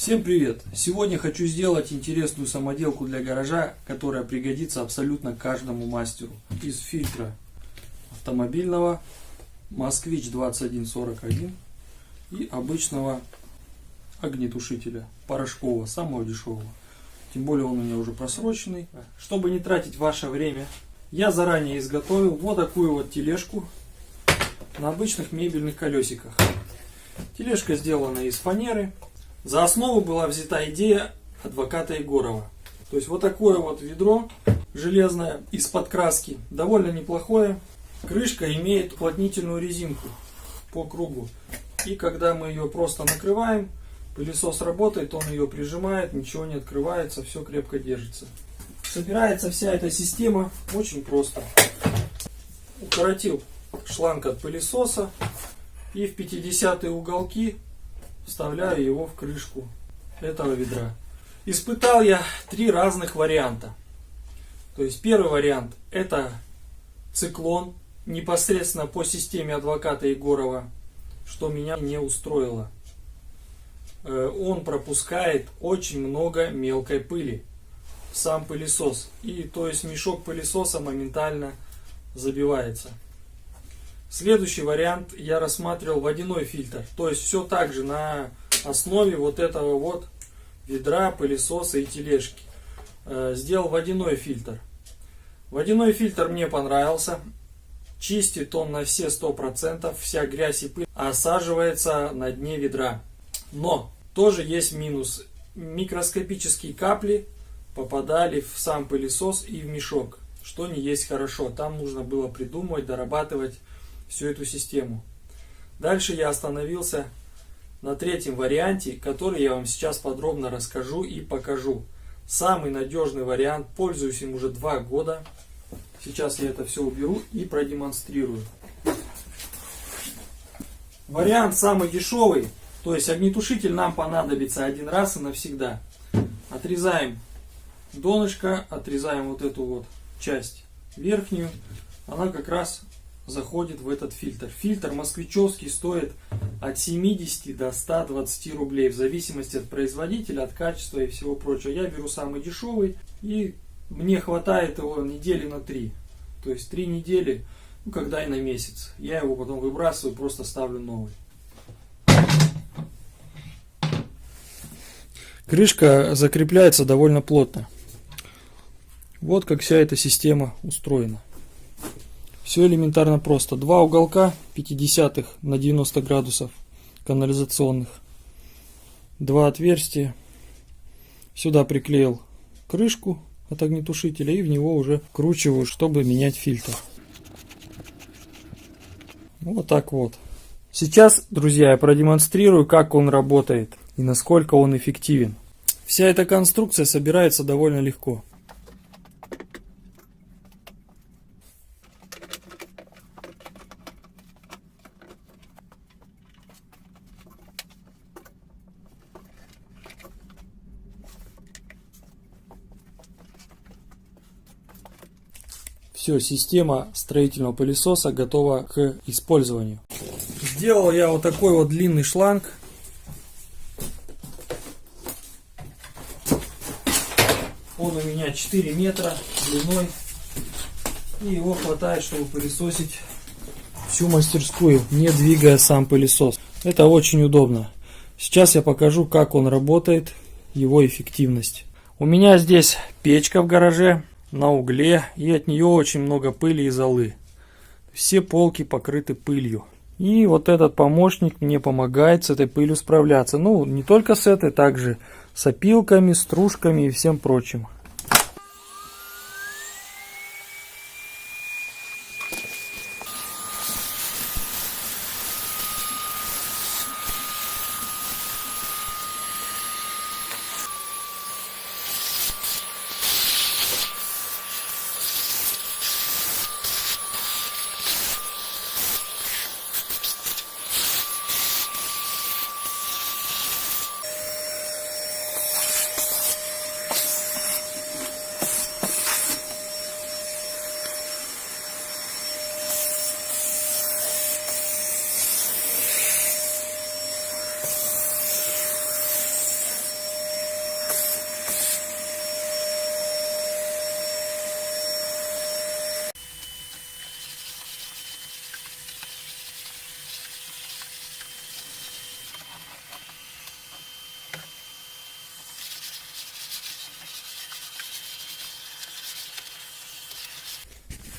Всем привет! Сегодня хочу сделать интересную самоделку для гаража, которая пригодится абсолютно каждому мастеру. Из фильтра автомобильного Москвич 2141 и обычного огнетушителя порошкового, самого дешевого. Тем более он у меня уже просроченный. Чтобы не тратить ваше время, я заранее изготовил вот такую вот тележку на обычных мебельных колесиках. Тележка сделана из фанеры. За основу была взята идея адвоката Егорова. То есть вот такое вот ведро железное из-под краски, довольно неплохое. Крышка имеет уплотнительную резинку по кругу. И когда мы ее просто накрываем, пылесос работает, он ее прижимает, ничего не открывается, все крепко держится. Собирается вся эта система очень просто. Укоротил шланг от пылесоса и в 50-е уголки вставляю его в крышку этого ведра. Испытал я 3 разных варианта. То есть первый вариант — это циклон непосредственно по системе адвоката Егорова, что меня не устроило. Он пропускает очень много мелкой пыли в сам пылесос. И то есть мешок пылесоса моментально забивается. Следующий вариант я рассматривал водяной фильтр. То есть все так же на основе вот этого вот ведра, пылесоса и тележки. Сделал водяной фильтр. Водяной фильтр мне понравился. Чистит он на все 100%. Вся грязь и пыль осаживается на дне ведра. Но тоже есть минус. Микроскопические капли попадали в сам пылесос и в мешок. Что не есть хорошо. Там нужно было придумывать, дорабатывать всю эту систему. Дальше я остановился на третьем варианте, который я вам сейчас подробно расскажу и покажу. Самый надежный вариант, пользуюсь им уже 2 года. Сейчас я это все уберу и продемонстрирую. Вариант самый дешевый, то есть огнетушитель нам понадобится один раз и навсегда. Отрезаем донышко, отрезаем вот эту вот часть верхнюю, она как раз заходит в этот фильтр. Фильтр москвичевский стоит от 70 до 120 рублей, в зависимости от производителя, от качества и всего прочего. Я беру самый дешевый, и мне хватает его недели на 3. То есть 3 недели, когда и на месяц. Я его потом выбрасываю, просто ставлю новый. Крышка закрепляется довольно плотно. Вот как вся эта система устроена. Все элементарно просто. 2 уголка 50 на 90 градусов канализационных. 2 отверстия. Сюда приклеил крышку от огнетушителя и в него уже вкручиваю, чтобы менять фильтр. Вот так вот. Сейчас, друзья, я продемонстрирую, как он работает и насколько он эффективен. Вся эта конструкция собирается довольно легко. Все, система строительного пылесоса готова к использованию. Сделал я вот такой вот длинный шланг. Он у меня 4 метра длиной. И его хватает, чтобы пылесосить всю мастерскую, не двигая сам пылесос. Это очень удобно. Сейчас я покажу, как он работает, его эффективность. У меня здесь печка в гараже на угле, и от нее очень много пыли и золы. Все полки покрыты пылью. И вот этот помощник мне помогает с этой пылью справляться. Ну, не только с этой, также с опилками, стружками и всем прочим.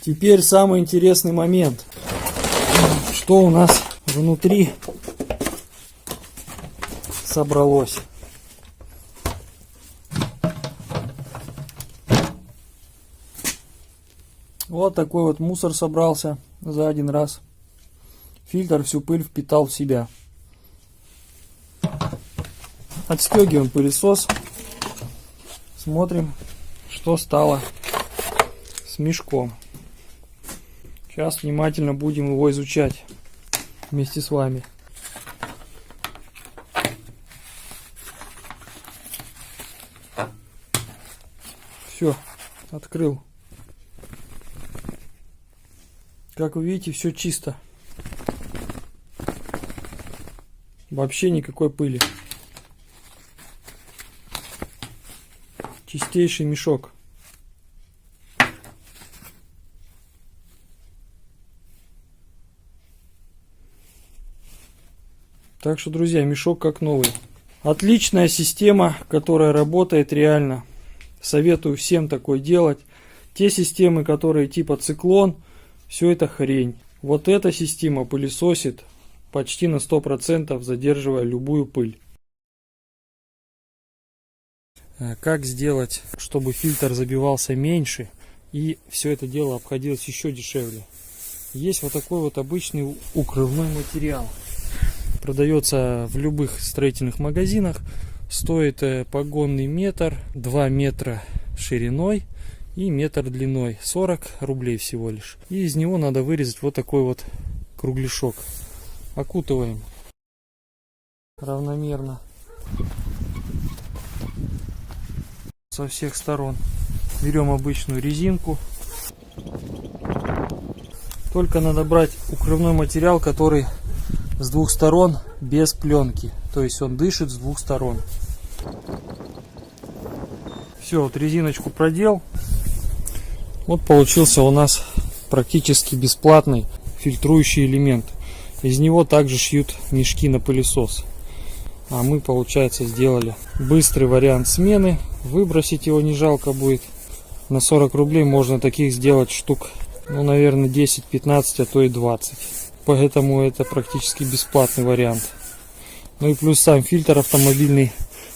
Теперь самый интересный момент. Что у нас внутри собралось? Вот такой вот мусор собрался за один раз. Фильтр всю пыль впитал в себя. Отстегиваем пылесос. Смотрим, что стало с мешком. Сейчас внимательно будем его изучать вместе с вами. Все, открыл. Как вы видите, все чисто. Вообще никакой пыли. Чистейший мешок. Так что, друзья, мешок как новый. Отличная система, которая работает реально. Советую всем такое делать. Те системы, которые типа циклон, все это хрень. Вот эта система пылесосит почти на 100%, задерживая любую пыль. Как сделать, чтобы фильтр забивался меньше и все это дело обходилось еще дешевле? Есть вот такой вот обычный укрывной материал. Продается в любых строительных магазинах. Стоит погонный метр, 2 метра шириной и метр длиной. 40 рублей всего лишь. И из него надо вырезать вот такой вот кругляшок. Окутываем равномерно со всех сторон. Берем обычную резинку. Только надо брать укрывной материал, который с двух сторон без пленки. То есть он дышит с двух сторон. Все, вот резиночку продел. Вот получился у нас практически бесплатный фильтрующий элемент. Из него также шьют мешки на пылесос. А мы, получается, сделали быстрый вариант смены. Выбросить его не жалко будет. На 40 рублей можно таких сделать штук, ну, наверное, 10-15, а то и 20. Поэтому это практически бесплатный вариант. Ну и плюс сам фильтр автомобильный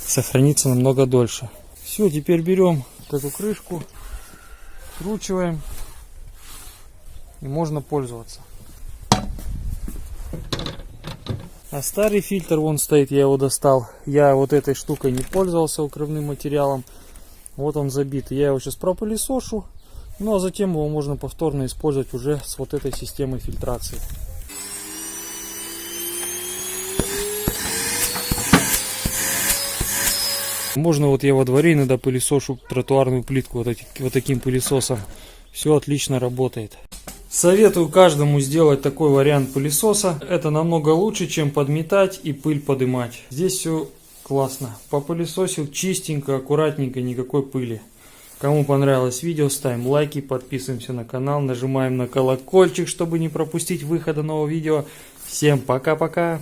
сохранится намного дольше. Все, теперь берем вот эту крышку, скручиваем, и можно пользоваться. А старый фильтр вон стоит, я его достал. Я вот этой штукой не пользовался, укрывным материалом. Вот он забит. Я его сейчас пропылесошу. Ну а затем его можно повторно использовать уже с вот этой системой фильтрации. Можно, вот я во дворе иногда пылесошу тротуарную плитку вот таким пылесосом. Все отлично работает. Советую каждому сделать такой вариант пылесоса. Это намного лучше, чем подметать и пыль подымать. Здесь все классно. Попылесосил чистенько, аккуратненько, никакой пыли. Кому понравилось видео, ставим лайки, подписываемся на канал, нажимаем на колокольчик, чтобы не пропустить выхода нового видео. Всем пока-пока!